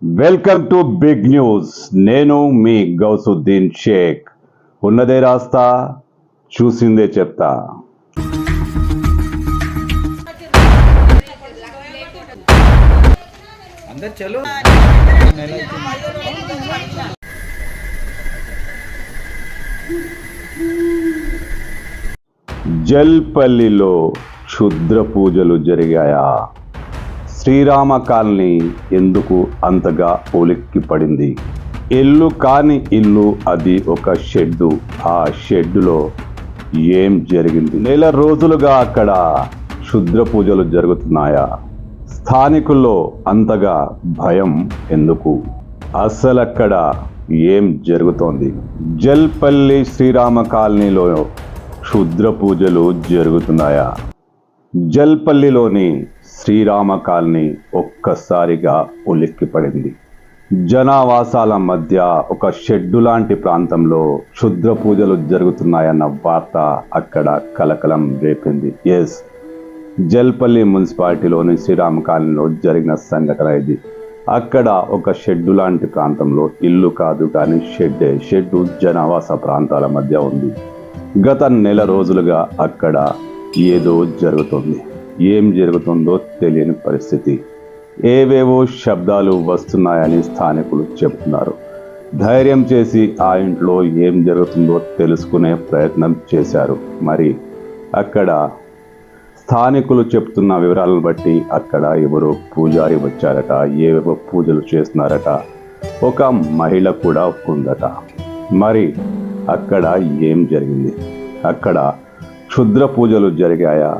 Welcome to big news. నేను మీ గౌసుద్దీన్ షేక్. ఉన్నదే రాస్తా, చూసిందే చెప్తా. అందరు చలో జల్పల్లిలో క్షుద్ర పూజలు జరిగాయా? శ్రీరామ కాలనీ ఎందుకు అంతగా ఉలిక్కి పడింది? ఇల్లు కాని ఇల్లు, అది ఒక షెడ్డు. ఆ షెడ్డులో ఏం జరిగింది? నెల రోజులుగా అక్కడ క్షుద్ర పూజలు జరుగుతున్నాయా? స్థానికుల్లో అంతగా భయం ఎందుకు? అసలక్కడ ఏం జరుగుతోంది? జల్పల్లి శ్రీరామ కాలనీలో క్షుద్ర పూజలు జరుగుతున్నాయా? జల్పల్లిలోని శ్రీరామ కాలనీ ఒక్కసారిగా ఉలిక్కిపడింది. జనావాసాల మధ్య ఒక షెడ్డు లాంటి ప్రాంతంలో క్షుద్ర పూజలు జరుగుతున్నాయన్న వార్త అక్కడ కలకలం రేపింది. ఎస్, జల్పల్లి మున్సిపాలిటీలోని శ్రీరామ కాలనీలో జరిగిన సంఘటన ఇది. అక్కడ ఒక షెడ్డు లాంటి ప్రాంతంలో, ఇల్లు కాదు కానీ షెడ్డు జనావాస ప్రాంతాల మధ్య ఉంది. గత నెల రోజులుగా అక్కడ ఏదో జరుగుతుంది. ఏం జరుగుతుందో తెలియని పరిస్థితి. ఏవేవో శబ్దాలు వస్తున్నాయని స్థానికులు చెబుతున్నారు. ధైర్యం చేసి ఆ ఇంట్లో ఏం జరుగుతుందో తెలుసుకునే ప్రయత్నం చేశారు. మరి అక్కడ స్థానికులు చెప్తున్న వివరాలను బట్టి అక్కడ ఎవరో పూజారి వచ్చారట, ఏవేవో పూజలు చేస్తున్నారట, ఒక మహిళ కూడా ఉందట. మరి అక్కడ ఏం జరిగింది? అక్కడ క్షుద్ర పూజలు జరిగాయా?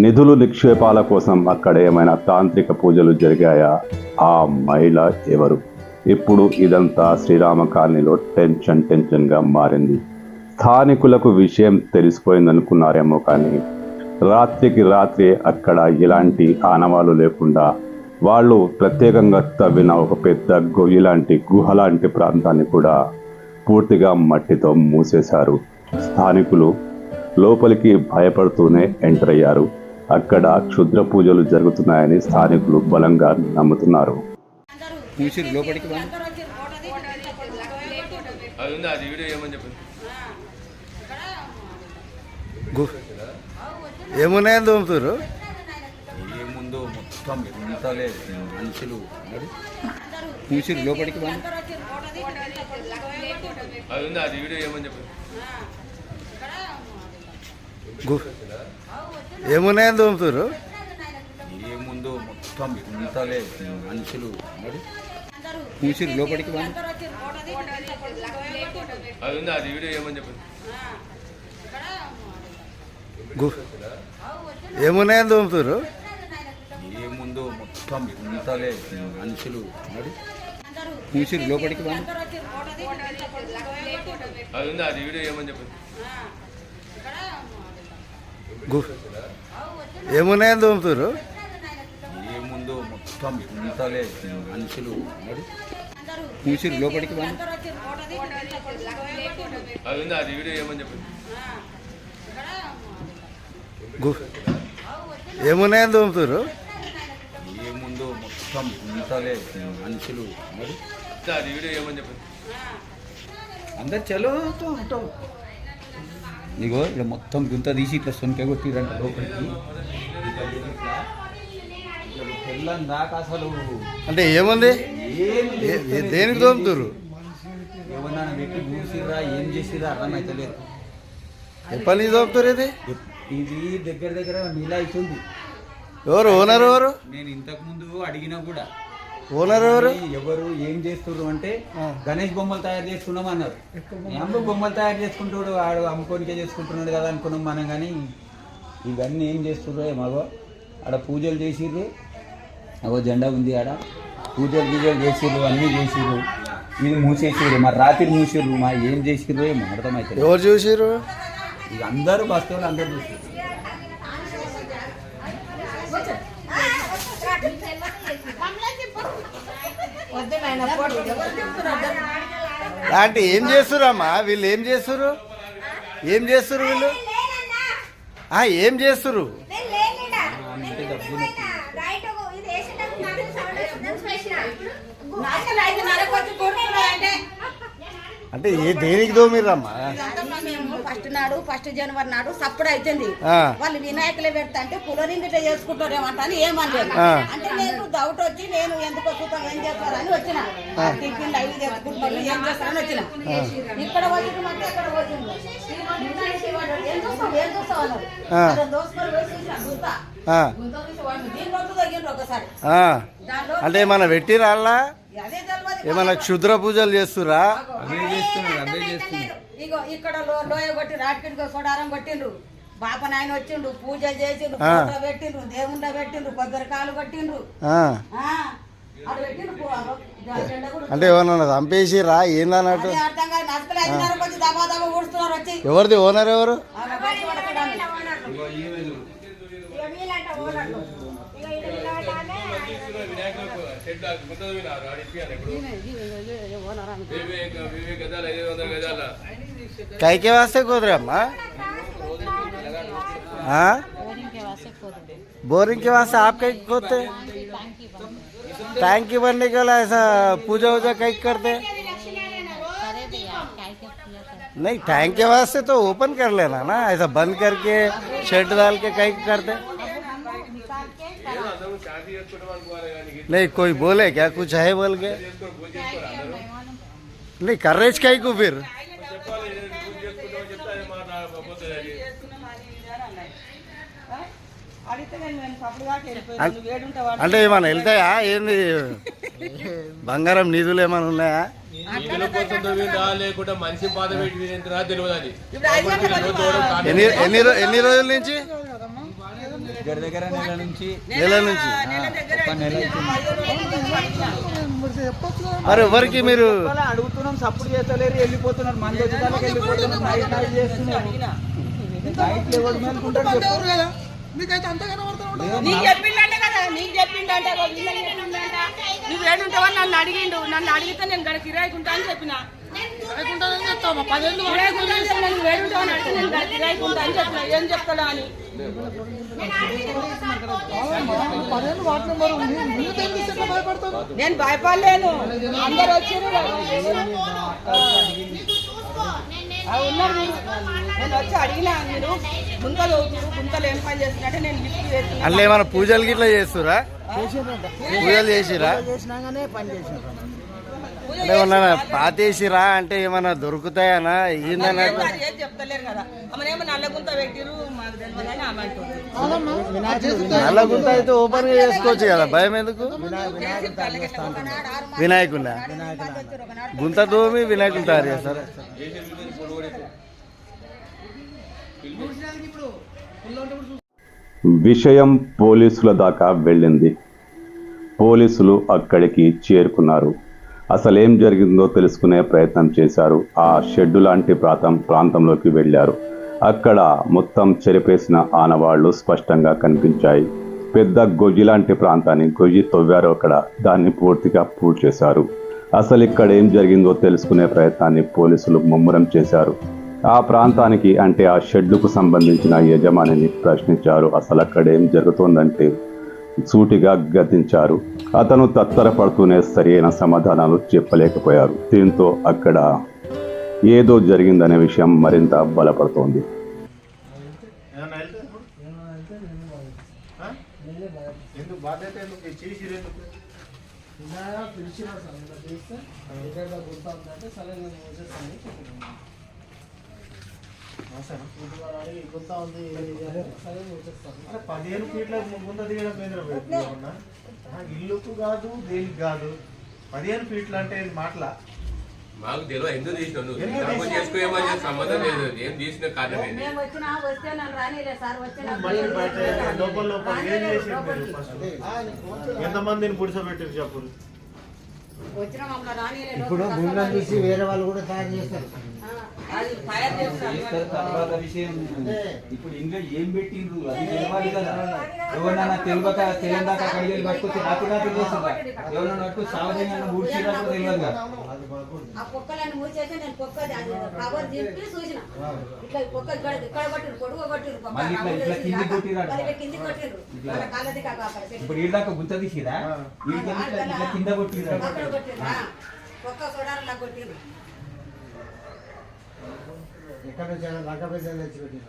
నిధులు నిక్షేపాల కోసం అక్కడ ఏమైనా తాంత్రిక పూజలు జరిగాయా? ఆ మహిళ ఎవరు? ఇప్పుడు ఇదంతా శ్రీరామ కాలనీలో టెన్షన్గా మారింది. స్థానికులకు విషయం తెలిసిపోయిందనుకున్నారేమో, కానీ రాత్రికి రాత్రే అక్కడ ఎలాంటి ఆనవాలు లేకుండా వాళ్ళు ప్రత్యేకంగా తవ్విన ఒక పెద్ద గొయ్యి లాంటి, గుహ లాంటి ప్రాంతాన్ని కూడా పూర్తిగా మట్టితో మూసేశారు. స్థానికులు లోపలికి భయపడుతూనే ఎంటర్ అయ్యారు. అక్కడ క్షుద్ర పూజలు జరుగుతున్నాయని స్థానికులు బలంగా నమ్ముతున్నారు. ఏమున్నాయని తోముతారు? ముందు మొత్తం మనుషులు పూసిరు లోపలికి ఏమున్నాయని తోముతారు? ముందు మొత్తం మనుషులు పూసిరు లోపలికి ఏమున్నాయని తోముతారు? ముందు మొత్తం మనుషులు పూసిరు లోపలికి ఏమున్నాయని తోముతారు? ముందు మొత్తం మనుషులు పూసిరు లోపలికి ఏమున్నాయని తోముతారు? ముందు మొత్తం మనుషులు అందరు చలో ఇగో ఇలా మొత్తం గుంత తీసి ఇట్లా సొంక కొట్టిరంట లోపలికి. తెల్లని దాకా అసలు అంటే ఏముంది? దేనికి తోముతారు? ఏమన్నా పెట్టి మూసిరా, ఏం చేసిరా అర్థమైతలేదు. ఎప్పటి నుంచి తోముతారు? ఇది దగ్గర నీలా అవుతుంది. ఎవరు ఓనర్? ఎవరు? నేను ఇంతకు ముందు అడిగినా కూడా ఓనర్ ఎవరు ఏం చేస్తున్నారు అంటే గణేష్ బొమ్మలు తయారు చేసుకున్నాం అన్నారు. ఏమో బొమ్మలు తయారు చేసుకుంటాడు, ఆడు అమ్ముకోనికే చేసుకుంటున్నాడు కదా అనుకున్నాం మనం. కానీ ఇవన్నీ ఏం చేస్తుర్రో ఏమో. ఆడ పూజలు చేసిర్రు, అవో జెండా ఉంది ఆడ, పూజలు చేసిర్రు, అన్నీ చేసిర్రు. ఇది మూసేసిర్రు, మరి రాత్రి మూసిర్రు, మా ఏం చేసిర్రు ఏమో అర్థమైతే. ఎవరు చూసిర్రు? ఇక అందరూ బస్తీలు అందరూ చూసిర్రు. అంటే ఏం చేస్తురమ్మా వీళ్ళు? ఏం చేస్తురు? ఏం చేస్తురు వీళ్ళు? ఏం చేస్తురు? అంటే ఏ దేనికి దోమిర్రమ్మా? ఫస్ట్ జనవరి నాడు సప్పుడు అవుతుంది. వాళ్ళు వినాయకులే పెడతా అంటే పులరింగిట చేసుకుంటారేమంట అని ఏమనలేదు. అంటే నేను డౌట్ వచ్చి నేను ఎందుకు వస్తుంటాం ఏం చేస్తారని వచ్చిన. టిఫిన్ అవి తెచ్చుకుంటారు ఏం చేస్తారని వచ్చిన. ఇక్కడ వచ్చిందంటే ఇక్కడ వచ్చింది ఏం చూస్తాం అన్నారు. దోసుకొని గుంత దీంట్లో తగ్గిండ్రు ఒకసారి. అంటే ఏమన్నా పెట్టిరా ఏమన్నా క్షుద్ర పూజలు చేస్తురా? ఇగో ఇక్కడ లోయ కొట్టి రాటికి సోడారం కొట్టిండ్రు. బాప నాయన వచ్చిండ్రు పూజ చేసిండ్రు ఫోటో పెట్టిండ్రు దేవుండ పెట్టిండ్రు కొబ్బరికాయలు కొట్టిండ్రు. అంటే ఏమన్నా చంపేసిరా ఏందన్నట్టు? అర్థం కాదు. నసుకలు 5:30 వచ్చి దబా దబా ఊడుస్తున్నారు వచ్చి. ఎవరిది ఓనర్ ఎవరు? काय के वास्ते खोद रहे अम्मा? हाँ बोरिंग के वास्ते आप कहीं खोदते? टैंकी बनने के लिए ऐसा पूजा वूजा कहीं करते? नहीं टैंक के वास्ते तो ओपन कर लेना ना, ऐसा बंद करके शेड डाल के कहीं करते? नहीं कोई बोले क्या कुछ है बोल के? नहीं करेज कहीं को फिर అంటే ఏమన్నా వెళ్తాయా ఏంది? బంగారం నిధులు ఏమైనా ఉన్నాయా? ఎన్ని రోజుల నుంచి? దగ్గర నెల నుంచి మరి ఎవరికి మీరు అడుగుతున్నాం సపోర్ట్ చేస్తలేరు, వెళ్ళిపోతున్నారు. మంది వచ్చేదానికి వెళ్ళిపోతున్నారు. నైట్ నైట్ చేస్తున్నారు. నైట్ ఎవరు మేలుకుంటారు? నీకు చెప్పిండంటే కదా, నీకు చెప్పిండంటే నువ్వు ఏడుంటావని నన్ను అడిగిండు. నన్ను అడిగితే నేను గడ కిరాయికుంటా అని చెప్పిన. ఏం చెప్తాడా అని నేను భయపడలేను. అందరు వచ్చారు ఉన్నారు. నేను వచ్చి అడిగినా మీరు గుంతలు అవుతారు, గుంతలు ఏం పని చేస్తున్నట్టే నేను లిఫ్ట్ చేస్తున్నా. అట్లా ఏమైనా పూజలు గిట్లా చేస్తురా? పూజలు చేసిరా? ఏమన్నా పాతేసిరా అంటే ఏమన్నా దొరుకుతాయనా? ఏందన్నట్టు ఏం చెప్తలేరు కదా. అమ్మనేమో నల్ల గుంత పెట్టిరు మాకు తెలియదని ఆమె అంటుంది. నల్ల గుంత అయితే ఓపెన్ గా చేసుకోవచ్చు కదా, భయం ఎందుకు? వినాయకుడా గుంత దోమి వినాయకులు తయారు చేస్తారు. విషయం పోలీసుల దాకా వెళ్ళింది. పోలీసులు అక్కడికి చేరుకున్నారు. అసలేం జరిగిందో తెలుసుకునే ప్రయత్నం చేశారు. ఆ షెడ్డు లాంటి ప్రాంతంలోకి వెళ్ళారు. అక్కడ మొత్తం చెరిపేసిన ఆనవాళ్లు స్పష్టంగా కనిపించాయి. పెద్ద గొయ్యి లాంటి ప్రాంతాన్ని గొయ్యి తవ్వారు. అక్కడ దాన్ని పూర్తిగా పూర్తి చేశారు. అసలు ఇక్కడ ఏం జరిగిందో తెలుసుకునే ప్రయత్నాన్ని పోలీసులు ముమ్మరం చేశారు. ఆ ప్రాంతానికి అంటే ఆ షెడ్డుకు సంబంధించిన యజమానిని ప్రశ్నించారు. అసలు అక్కడ ఏం జరుగుతోందంటే సూటిగా గద్దించారు. అతను తత్తరపడుతూనే సరైన సమాధానాలు చెప్పలేకపోయారు. దీంతో అక్కడ ఏదో జరిగిందనే విషయం మరింత బలపడుతోంది. అరే 15 ఫీట్ల ముందు దిగడం ఇల్లుకు కాదు దేనికి కాదు. 15 ఫీట్లు అంటే మాటలా మాకు తెలియదు. ఎందుకు తీసినావు చేసుకోమని సంబంధం లేదు. ఏం తీసిన కారణం లోపల లోపల ఏం చేసి ఎంతమందిని పుడిసపెట్టారు చెప్పు. ఇప్పుడు గుండెలు చూసి వేరే వాళ్ళు కూడా తయారు చేస్తారు. తర్వాత విషయం ఇప్పుడు ఇంకా ఏం పెట్టిండ్రు అది తెలియాలి కదా. ఎవరన్నా తెలియదాకా అక్కడికి వెళ్ళి పట్టుకొచ్చి రాత్రి చేస్తుందా? ఎవరన్నా పట్టుకొచ్చి సావధానంగా ఊడ్చినప్పుడు తెలియదు కదా. ఆ కుక్కలన్నీ మూసేసి నేను కుక్క కవర్ దింపి చూసిన ఇట్లా కుక్క ఇక్కడ కొట్టిరు పొడుగు కొట్టిరు కింది కొట్టిరు వాళ్ళ కాళ్ళది ఇప్పుడు ఈ దాకా గుంత తీసిరా కింద కొట్టిరు అక్కడ కొట్టిరు కుక్క చూడాలి కొట్టిరు ఎక్కడ నుంచి లగ్గపేసాలు తెచ్చి పెట్టిన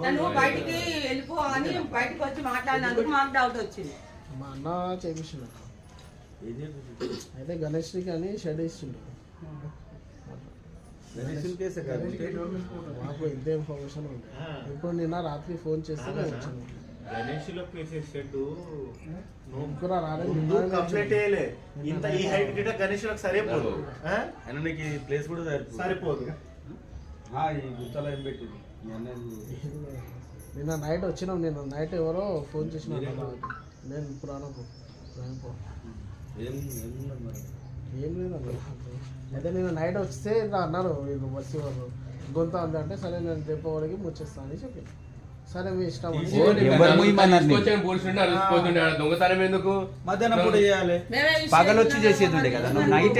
నన్ను బయటికి వెళ్ళిపో అని బయటకు వచ్చి మాట్లాడినందుకు మాకు డౌట్ వచ్చింది. మా అన్న చేపించిండు అయితే గణేష్కి అని షెడ్ ఇస్తుండు. మాకు ఇంత ఇన్ఫర్మేషన్ ఉంది. ఇప్పుడు నిన్న రాత్రి ఫోన్ చేస్తే వచ్చాను. గణేష్లోకి వేసే షెడ్ ముగ్గురు రాలేదు. కంప్లీట్ చేయలే. ఇంత ఈ హైట్ గిట్ట గణేష్లకు సరిపోదు. నీకు ప్లేస్ కూడా సరిపోదు. ఈ గుంతలో ఏం పెట్టింది నిన్న నైట్ వచ్చినాం. నిన్న నైట్ ఎవరో ఫోన్ చేసిన నేను పురాణపు ఏం లేదన్న. అయితే నేను నైట్ వస్తే ఇలా అన్నారు వీళ్ళు బస్సు వాళ్ళు గొంత ఉంది అంటే సరే నేను తెప్పవాడికి ముచ్చేస్తాను అని చెప్పి సరే మీ ఇష్టం దొంగతనం ఎందుకు మధ్యాహ్నం పూట చేయాలి పగలొచ్చి చేసేది ఉండే కదా నువ్వు నైట్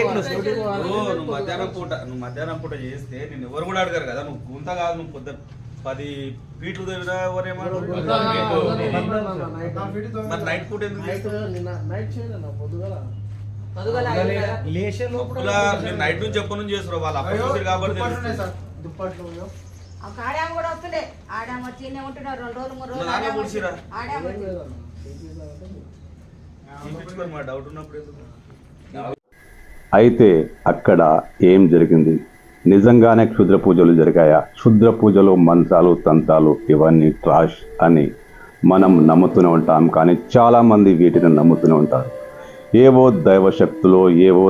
నువ్వు మధ్యాహ్నం పూట చేస్తే నేను ఎవరు కూడా అడగారు కదా నువ్వు గుంత కాదు నువ్వు పొద్దున 10 ఫీట్లు మరి నైట్ పూట ఎందుకు నైట్ చేయను పొద్దుగల నైట్ నుంచి ఎప్పటి నుంచి చేస్తారు వాళ్ళు అప్పుడు కాబట్టి దుప్పట్లు ఆడామ కూడా వస్తుండే ఆడామ వచ్చి ఉంటున్నారు 2 రోజులు 3 రోజులు ఆడామ డౌట్ ఉన్నప్పుడు అయితే అక్కడ ఏం జరిగింది? నిజంగానే క్షుద్ర పూజలు జరిగాయా? క్షుద్ర పూజలు, మంత్రాలు, తంత్రాలు ఇవన్నీ ట్రాష్ అని మనం నమ్ముతూనే ఉంటాం. కానీ చాలామంది వీటిని నమ్ముతూనే ఉంటారు. ఏవో దైవ శక్తులో, ఏవో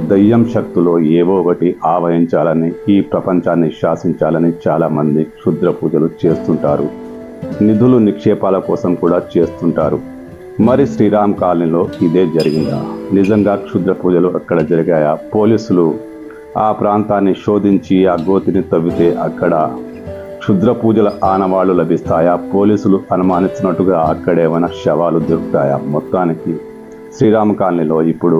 దయ్యం శక్తులో ఏవో ఒకటి ఆవహించాలని, ఈ ప్రపంచాన్ని శాసించాలని చాలామంది క్షుద్ర పూజలు చేస్తుంటారు. నిధులు నిక్షేపాల కోసం కూడా చేస్తుంటారు. మరి శ్రీరామ్ కాలనీలో ఇదే జరిగిందా? నిజంగా క్షుద్ర పూజలు అక్కడ జరిగాయా? పోలీసులు ఆ ప్రాంతాన్ని శోధించి ఆ గోతిని తవ్వితే అక్కడ క్షుద్ర పూజల ఆనవాళ్లు లభిస్తాయా? పోలీసులు అనుమానిస్తున్నట్టుగా అక్కడేమైనా శవాలు దొరుకుతాయా? మొత్తానికి శ్రీరామ్ కాలనీలో ఇప్పుడు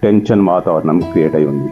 టెన్షన్ వాతావరణం క్రియేట్ అయి ఉంది.